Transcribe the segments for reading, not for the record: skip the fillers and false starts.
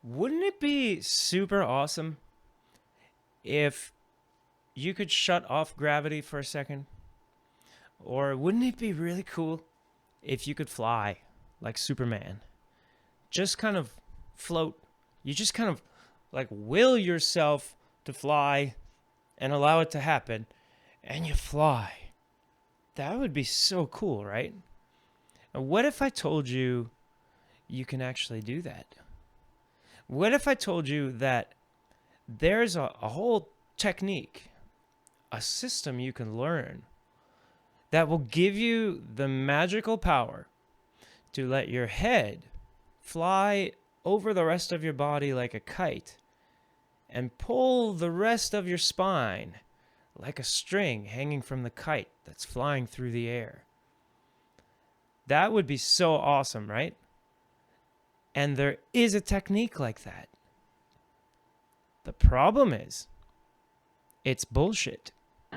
Wouldn't it be super awesome if you could shut off gravity for a second? Or wouldn't it be really cool if you could fly like Superman? Just kind of float. You just kind of like will yourself to fly and allow it to happen, and you fly. That would be so cool, right? And what if I told you you can actually do that? What if I told you that there's a whole technique, a system you can learn that will give you the magical power to let your head fly over the rest of your body like a kite and pull the rest of your spine like a string hanging from the kite that's flying through the air? That would be so awesome, right? And there is a technique like that. The problem is, it's bullshit.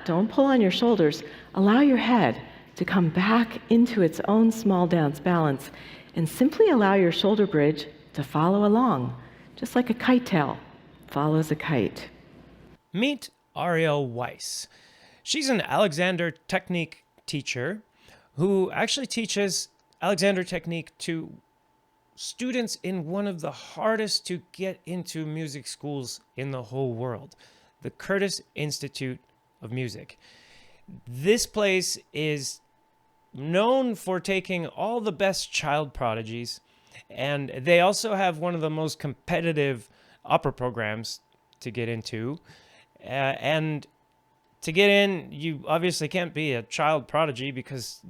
Don't pull on your shoulders. Allow your head to come back into its own small dance balance and simply allow your shoulder bridge to follow along, just like a kite tail follows a kite. Meet Ariel Weiss. She's an Alexander Technique teacher who actually teaches Alexander Technique to students in one of the hardest to get into music schools in the whole world, the Curtis Institute of Music. This place is known for taking all the best child prodigies, and they also have one of the most competitive opera programs to get into. And to get in, you obviously can't be a child prodigy because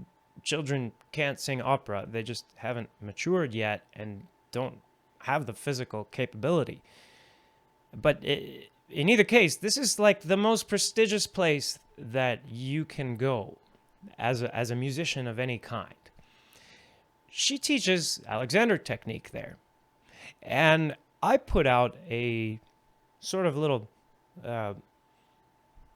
children can't sing opera. They just haven't matured yet and don't have the physical capability. But in either case, this is like the most prestigious place that you can go as a musician of any kind. She teaches Alexander Technique there. And I put out a sort of little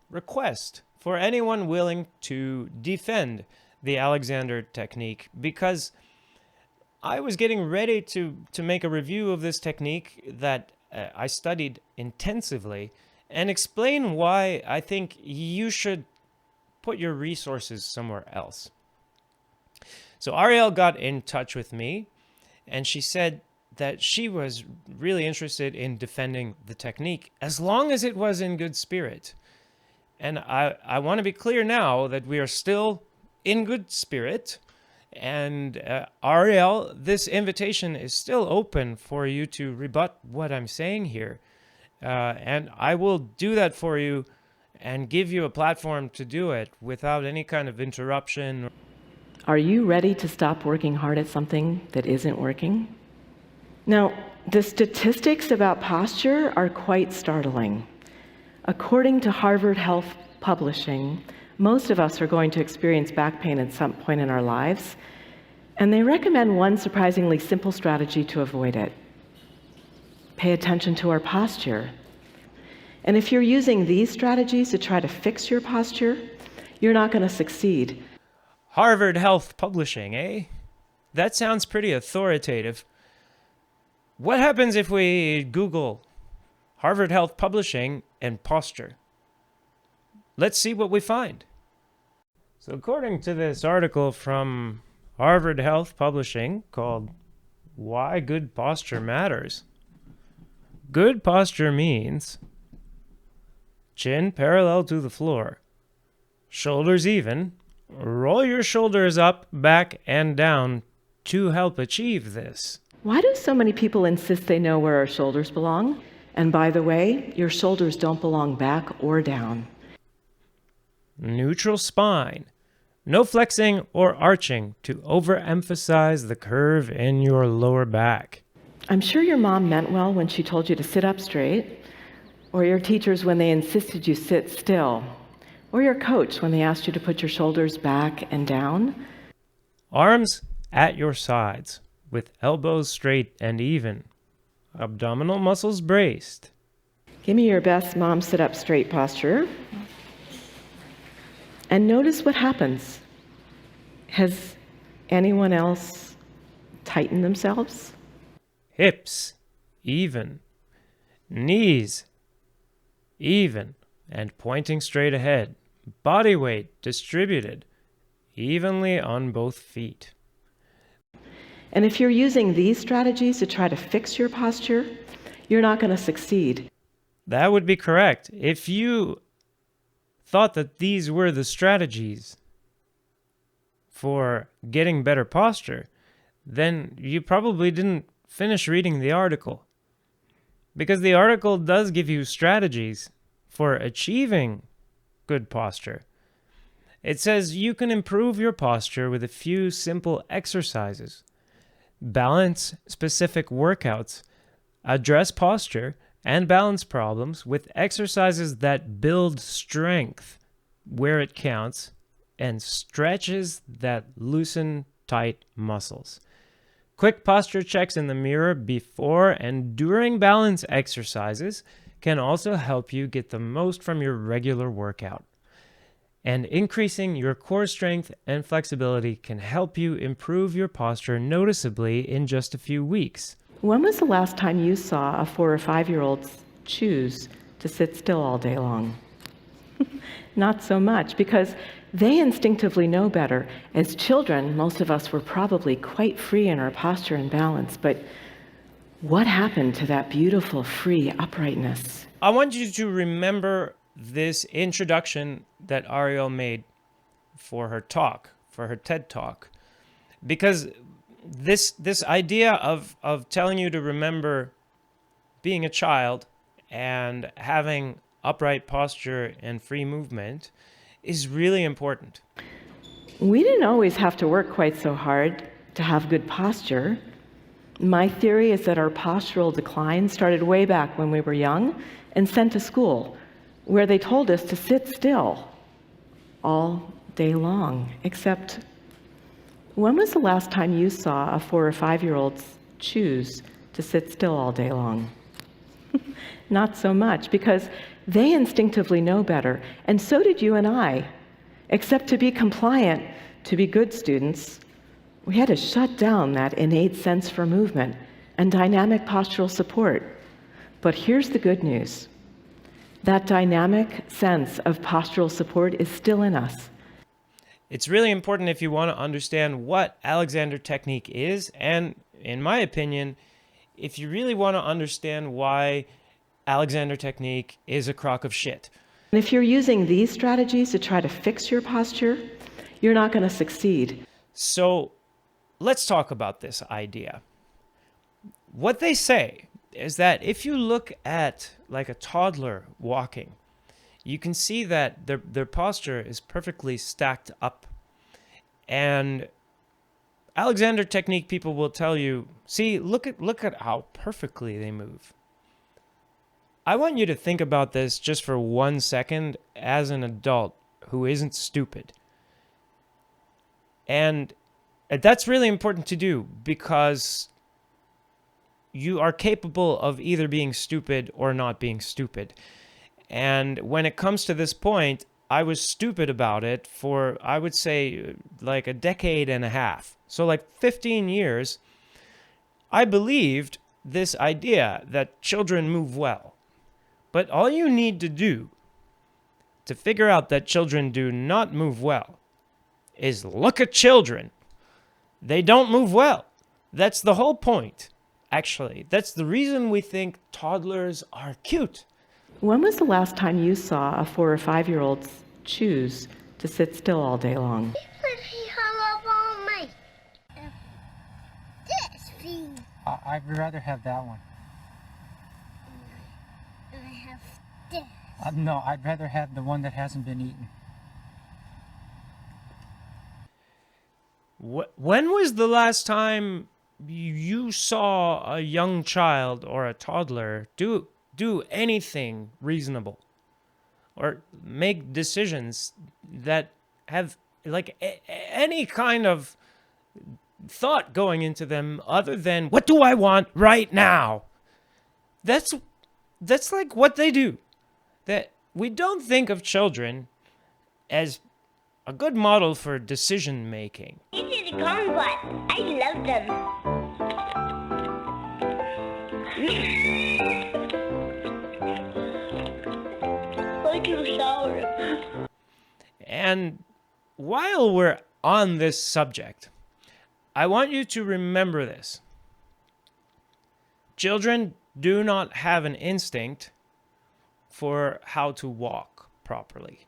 request for anyone willing to defend the Alexander Technique, because I was getting ready to make a review of this technique that I studied intensively and explain why I think you should put your resources somewhere else. So Ariel got in touch with me, and she said that she was really interested in defending the technique as long as it was in good spirit. And I want to be clear now that we are still in good spirit. And Ariel, this invitation is still open for you to rebut what I'm saying here. And I will do that for you and give you a platform to do it without any kind of interruption. Are you ready to stop working hard at something that isn't working? Now, the statistics about posture are quite startling. According to Harvard Health Publishing, most of us are going to experience back pain at some point in our lives, and they recommend one surprisingly simple strategy to avoid it. Pay attention to our posture. And if you're using these strategies to try to fix your posture, you're not going to succeed. Harvard Health Publishing, eh? That sounds pretty authoritative. What happens if we Google Harvard Health Publishing and posture? Let's see what we find. So according to this article from Harvard Health Publishing called Why Good Posture Matters, good posture means chin parallel to the floor, shoulders even, roll your shoulders up, back, and down to help achieve this. Why do so many people insist they know where our shoulders belong? And by the way, your shoulders don't belong back or down. Neutral spine. No flexing or arching to overemphasize the curve in your lower back. I'm sure your mom meant well when she told you to sit up straight, or your teachers when they insisted you sit still, or your coach when they asked you to put your shoulders back and down. Arms at your sides, with elbows straight and even. Abdominal muscles braced. Give me your best mom sit up straight posture. And notice what happens. Has anyone else tightened themselves? Hips even. Knees even and pointing straight ahead. Body weight distributed evenly on both feet. And if you're using these strategies to try to fix your posture, you're not going to succeed. That would be correct. If you thought that these were the strategies for getting better posture, then you probably didn't finish reading the article. Because the article does give you strategies for achieving good posture. It says you can improve your posture with a few simple exercises, balance specific workouts, address posture and balance problems with exercises that build strength where it counts and stretches that loosen tight muscles. Quick posture checks in the mirror before and during balance exercises can also help you get the most from your regular workout. And increasing your core strength and flexibility can help you improve your posture noticeably in just a few weeks. When was the last time you saw a 4 or 5-year-old choose to sit still all day long? Not so much, because they instinctively know better. As children, most of us were probably quite free in our posture and balance, but what happened to that beautiful, free uprightness? I want you to remember this introduction that Ariel made for her talk, for her TED Talk, because this idea of telling you to remember being a child and having upright posture and free movement is really important. We didn't always have to work quite so hard to have good posture. My theory is that our postural decline started way back when we were young and sent to school, where they told us to sit still all day long. Except, when was the last time you saw a 4 or 5-year-old choose to sit still all day long? Not so much, because they instinctively know better, and so did you and I. Except to be compliant, to be good students, we had to shut down that innate sense for movement and dynamic postural support. But here's the good news. That dynamic sense of postural support is still in us. It's really important if you want to understand what Alexander technique is, and in my opinion, if you really want to understand why Alexander technique is a crock of shit. And if you're using these strategies to try to fix your posture, you're not going to succeed. So let's talk about this idea. What they say is that if you look at like a toddler walking, you can see that their posture is perfectly stacked up. And Alexander technique people will tell you, see, look at how perfectly they move. I want you to think about this just for 1 second as an adult who isn't stupid. And that's really important to do because you are capable of either being stupid or not being stupid. And when it comes to this point, I was stupid about it for, I would say, like a decade and a half. So like 15 years, I believed this idea that children move well. But all you need to do to figure out that children do not move well is look at children. They don't move well. That's the whole point, actually. That's the reason we think toddlers are cute. When was the last time you saw a 4 or 5-year-old choose to sit still all day long? I'd rather have that one. And I have this. No, I'd rather have the one that hasn't been eaten. When was the last time you saw a young child or a toddler do anything reasonable or make decisions that have like any kind of thought going into them other than what do I want right now? That's like what they do. That we don't think of children as a good model for decision making. This is a corn butt. I love them. Like in the shower. And while we're on this subject, I want you to remember this. Children do not have an instinct for how to walk properly.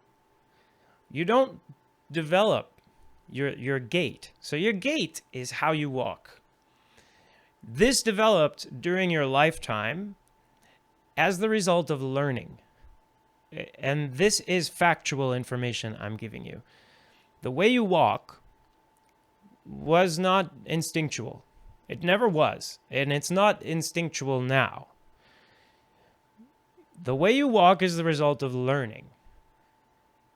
You don't develop your gait. So your gait is how you walk. This developed during your lifetime as the result of learning. And this is factual information I'm giving you. The way you walk was not instinctual. It never was. And it's not instinctual now. The way you walk is the result of learning.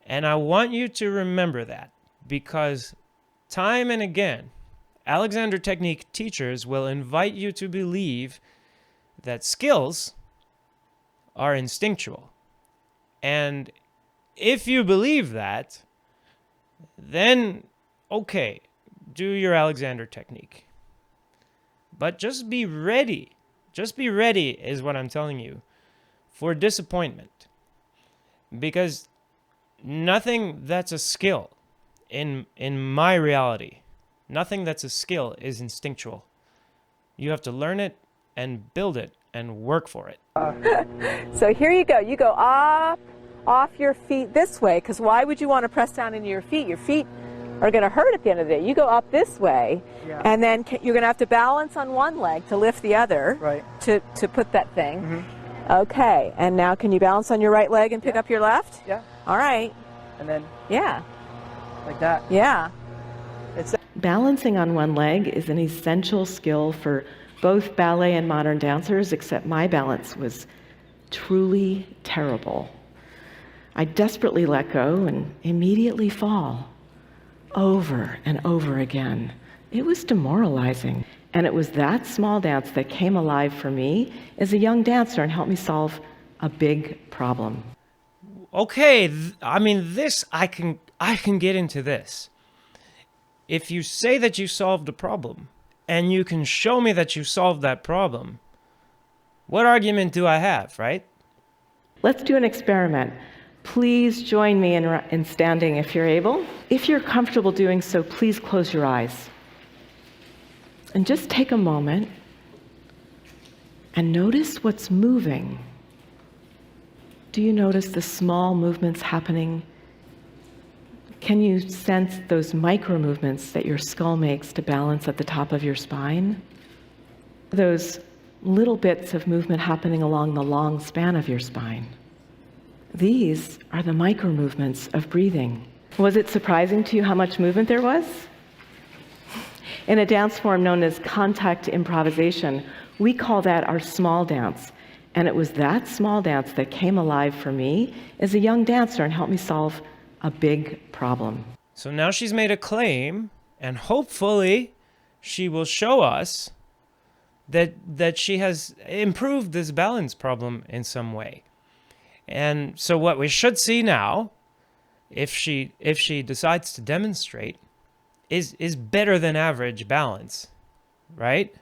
And I want you to remember that, because time and again, Alexander Technique teachers will invite you to believe that skills are instinctual. And if you believe that, then okay, do your Alexander Technique. But just be ready. Just be ready is what I'm telling you, for disappointment. Because nothing that's a skill in my reality, nothing that's a skill is instinctual. You have to learn it and build it and work for it. So here you go. You go up, off your feet this way, because why would you want to press down into your feet? Your feet are going to hurt at the end of the day. You go up this way, and then you're going to have to balance on one leg to lift the other, Right. to put that thing. Okay, and now can you balance on your right leg and pick up your left? Yeah. All right. And then Yeah. like that. Yeah. Balancing on one leg is an essential skill for both ballet and modern dancers, except my balance was truly terrible. I desperately let go and immediately fall, over and over again. It was demoralizing. And it was that small dance that came alive for me as a young dancer and helped me solve a big problem. Okay, I mean, this, I can get into this. If you say that you solved a problem, and you can show me that you solved that problem, what argument do I have, right? Let's do an experiment. Please join me in standing if you're able. If you're comfortable doing so, please close your eyes. And just take a moment and notice what's moving. Do you notice the small movements happening? Can you sense those micro movements that your skull makes to balance at the top of your spine? Those little bits of movement happening along the long span of your spine. These are the micro movements of breathing. Was it surprising to you how much movement there was? In a dance form known as contact improvisation, we call that our small dance. And it was that small dance that came alive for me as a young dancer and helped me solve a big problem. So now she's made a claim, and hopefully she will show us that she has improved this balance problem in some way. And so what we should see now, if she decides to demonstrate, is better than average balance, right?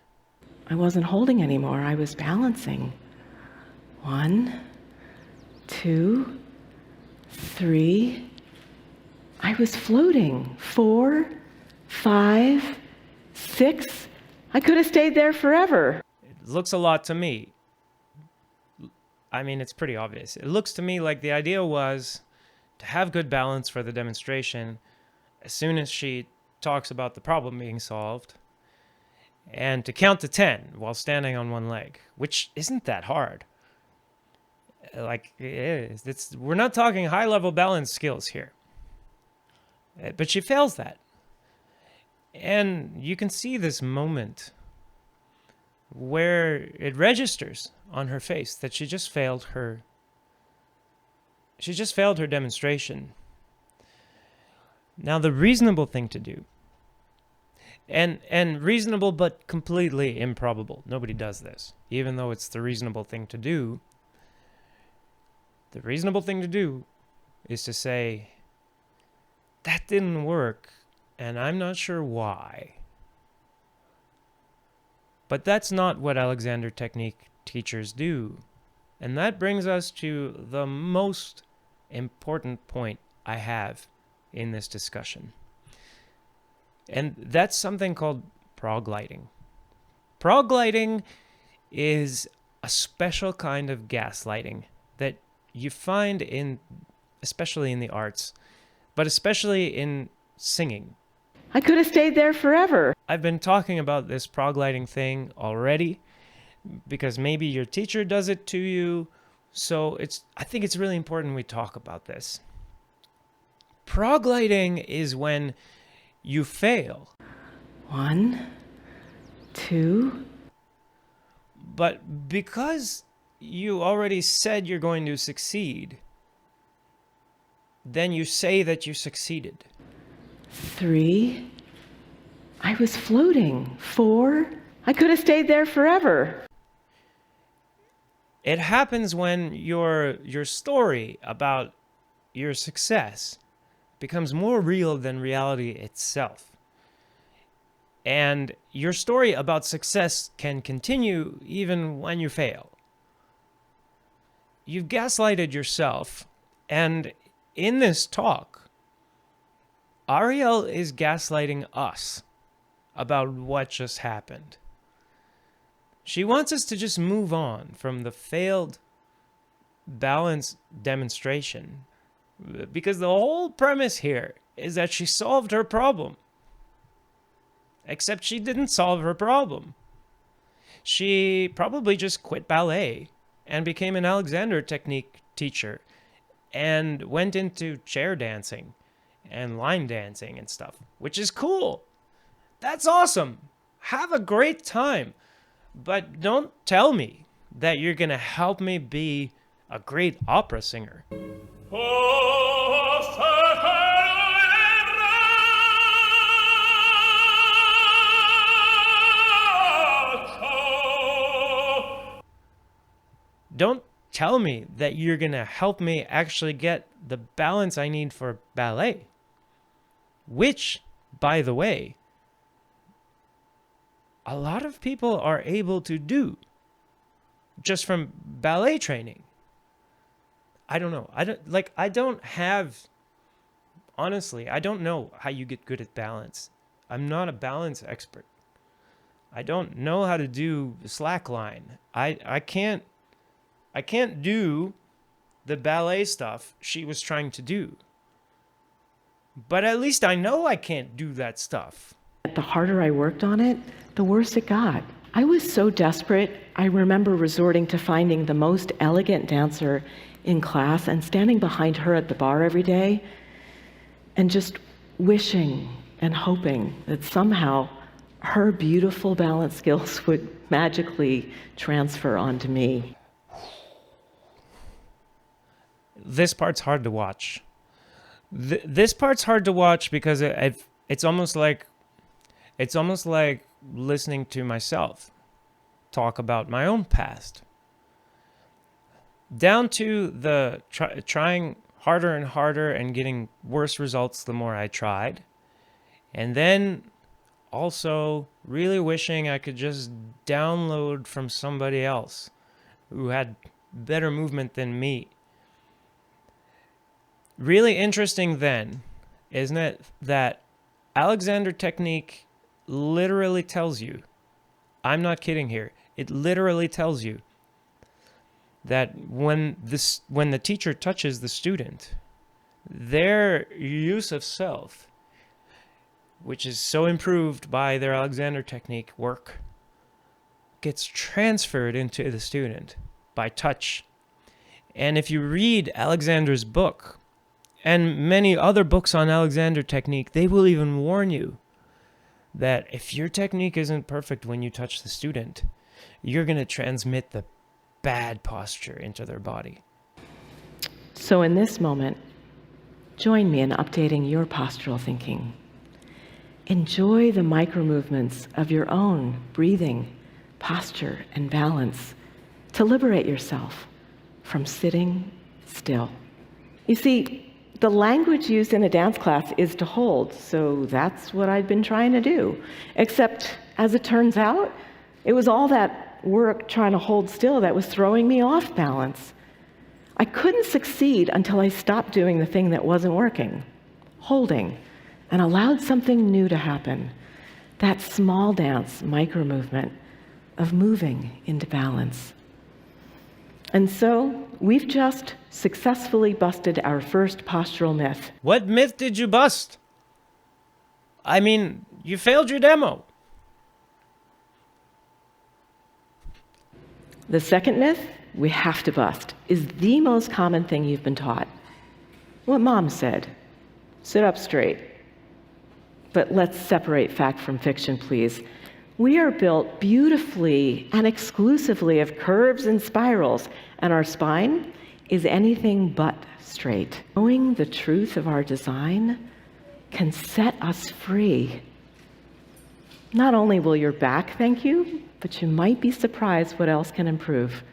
I wasn't holding anymore, I was balancing. 1, 2, 3. I was floating. 4, 5, 6. I could have stayed there forever. It looks a lot to me. I mean, it's pretty obvious. It looks to me like the idea was to have good balance for the demonstration as soon as she talks about the problem being solved, and to count to 10 while standing on one leg, which isn't that hard. Like, it is. We're not talking high-level balance skills here. But she fails that. And you can see this moment where it registers on her face that she just failed her demonstration. Now, the reasonable thing to do, and reasonable but completely improbable, nobody does this, even though it's the reasonable thing to do, the reasonable thing to do is to say, that didn't work, and I'm not sure why. But that's not what Alexander Technique teachers do. And that brings us to the most important point I have in this discussion. And that's something called prog-lighting. Prog-lighting is a special kind of gaslighting that you find especially in the arts, but especially in singing. I could have stayed there forever. I've been talking about this prog-lighting thing already because maybe your teacher does it to you, so I think it's really important we talk about this. Prog-lighting is when you fail. 1, 2. But because you already said you're going to succeed, then you say that you succeeded. 3. I was floating. 4. I could have stayed there forever. It happens when your story about your success becomes more real than reality itself. And your story about success can continue even when you fail. You've gaslighted yourself, and in this talk, Ariel is gaslighting us about what just happened. She wants us to just move on from the failed balance demonstration, because the whole premise here is that she solved her problem. Except she didn't solve her problem. She probably just quit ballet and became an Alexander technique teacher and went into chair dancing and line dancing and stuff, which is cool. That's awesome. Have a great time. But don't tell me that you're going to help me be a great opera singer. Don't tell me that you're going to help me actually get the balance I need for ballet. Which, by the way, a lot of people are able to do just from ballet training. I don't know. Honestly, I don't know how you get good at balance. I'm not a balance expert. I don't know how to do slackline. I can't do the ballet stuff she was trying to do. But at least I know I can't do that stuff. The harder I worked on it, the worse it got. I was so desperate, I remember resorting to finding the most elegant dancer in class and standing behind her at the bar every day and just wishing and hoping that somehow her beautiful balance skills would magically transfer onto me. This part's hard to watch. This part's hard to watch because it's almost like listening to myself talk about my own past. Down to the trying harder and harder and getting worse results the more I tried. And then also really wishing I could just download from somebody else who had better movement than me. Really interesting then, isn't it, that Alexander technique literally tells you, I'm not kidding here, it literally tells you that when the teacher touches the student, their use of self, which is so improved by their Alexander technique work, gets transferred into the student by touch. And if you read Alexander's book, and many other books on Alexander technique, they will even warn you that if your technique isn't perfect when you touch the student, you're going to transmit the bad posture into their body. So in this moment, join me in updating your postural thinking. Enjoy the micro movements of your own breathing, posture, and balance to liberate yourself from sitting still. You see, the language used in a dance class is to hold, so that's what I'd been trying to do. Except, as it turns out, it was all that work trying to hold still that was throwing me off balance. I couldn't succeed until I stopped doing the thing that wasn't working, holding, and allowed something new to happen. That small dance, micro movement of moving into balance. And so we've just successfully busted our first postural myth. What myth did you bust? I mean, you failed your demo. The second myth we have to bust is the most common thing you've been taught. What Mom said, sit up straight. But let's separate fact from fiction, please. We are built beautifully and exclusively of curves and spirals, and our spine is anything but straight. Knowing the truth of our design can set us free. Not only will your back thank you, but you might be surprised what else can improve.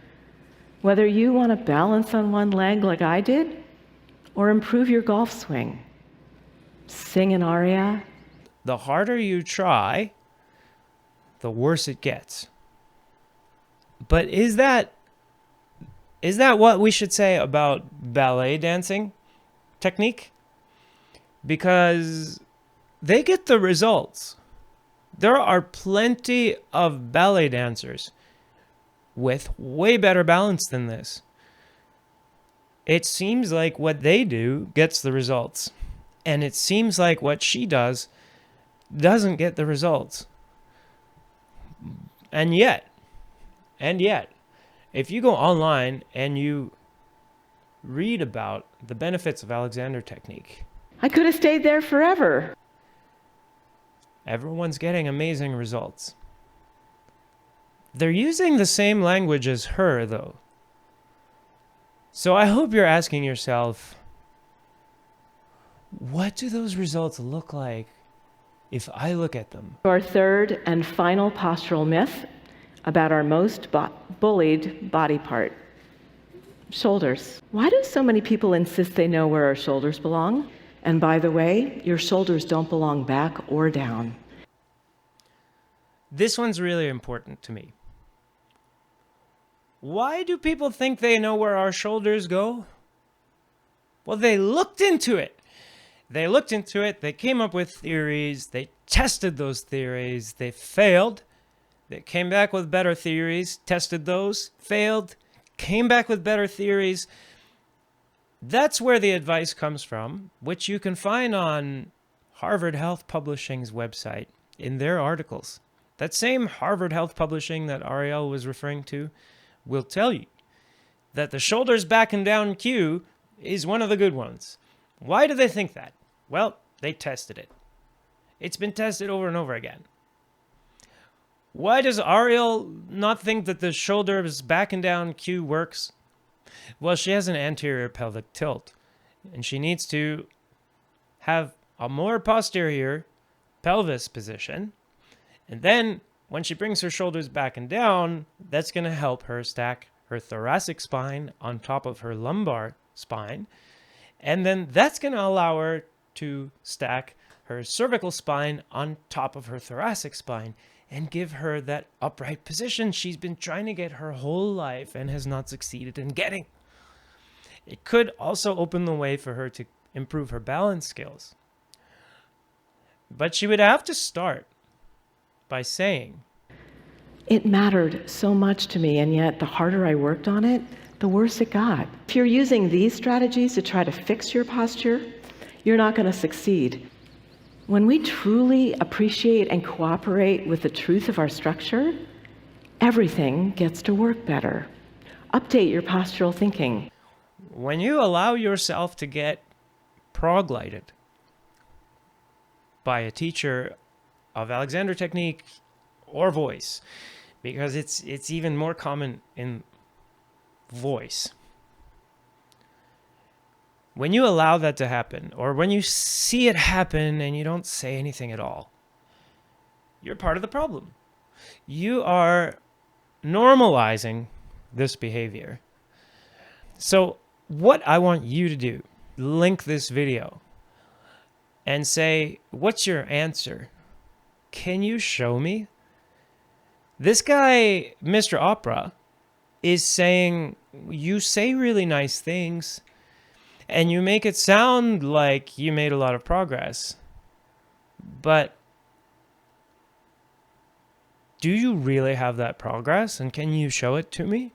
Whether you want to balance on one leg like I did, or improve your golf swing, sing an aria. The harder you try, the worse it gets. But is that what we should say about ballet dancing technique? Because they get the results. There are plenty of ballet dancers with way better balance than this. It seems like what they do gets the results. And it seems like what she does doesn't get the results. And yet, if you go online and you read about the benefits of Alexander technique, I could have stayed there forever. everyone's getting amazing results. They're using the same language as her, though. So I hope you're asking yourself, what do those results look like if I look at them? Our third and final postural myth about our most bullied body part, shoulders. Why do so many people insist they know where our shoulders belong? And by the way, your shoulders don't belong back or down. This one's really important to me. Why do people think they know where our shoulders go? Well, they looked into it. They came up with theories, they tested those theories, they failed, they came back with better theories, tested those, failed, came back with better theories. That's where the advice comes from, which you can find on Harvard Health Publishing's website in their articles. That same Harvard Health Publishing that Ariel was referring to will tell you that the shoulders back and down cue is one of the good ones. Why do they think that? Well, they tested it. It's been tested over and over again. Why does Ariel not think that the shoulders back and down cue works? Well, she has an anterior pelvic tilt, and she needs to have a more posterior pelvis position. And then when she brings her shoulders back and down, that's going to help her stack her thoracic spine on top of her lumbar spine. And then that's going to allow her to stack her cervical spine on top of her thoracic spine and give her that upright position she's been trying to get her whole life and has not succeeded in getting. It could also open the way for her to improve her balance skills. But she would have to start by saying, It mattered so much to me, and yet the harder I worked on it, the worse it got. If you're using these strategies to try to fix your posture, you're not going to succeed. When we truly appreciate and cooperate with the truth of our structure, everything gets to work better. Update your postural thinking. when you allow yourself to get prog-lighted by a teacher of Alexander technique or voice, because it's even more common in voice. When you allow that to happen, or when you see it happen and you don't say anything at all, you're part of the problem. You are normalizing this behavior. So what I want you to do, link this video and say, what's your answer? Can you show me? This guy, Mr. Opera, is saying, you say really nice things and you make it sound like you made a lot of progress. But do you really have that progress? And can you show it to me?